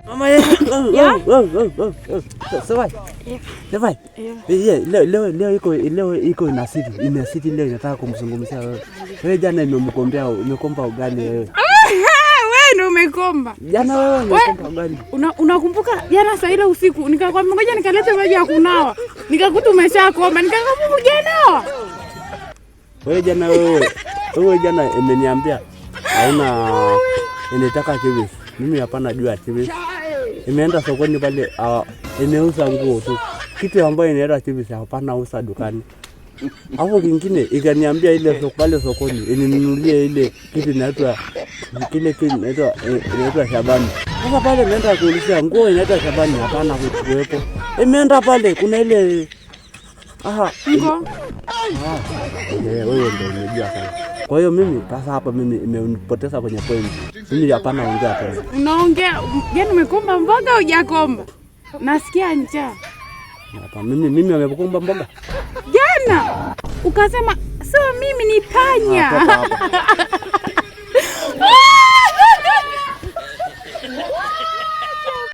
Mama Sawai. Sawai. Leo iko inasiti leo nataka kumzungumzia wewe. Wewe jana umekomba ugali wewe. Wewe ndio umekomba. Jana wewe umekomba ugali. Unakumbuka jana saa ile usiku nikakwambia ngoja nikalete maji ya kunawa. Nikakuta umeshakomba. Nikakwambia hujanawa. Wewe jana umeniambia hauna inataka kiwi. Mimi hapana jua kiwi. Imeenda sokoni pale imeuza nguo tu. Kitu ambayo inaenda kiwi hapana uza dukani. Hapo kingine ikaniambia ile pale sokoni ininunulie ile kitu inaitwa Shabani. Sasa pale naenda kuulizia nguo inaitwa Shabani hapana kuwepo. Imeenda pale kuna ile wewe ndio unajua sana. Kwa hiyo mimi sasa hapa mimi imenipoteza kwenye point. Mimi hapana ongea tena. Unaongea, yaani umekomba mboga au hujakomba? Nasikia njaa. Hapa mimi nimekomba mboga. Jana ukasema sio mimi ni panya.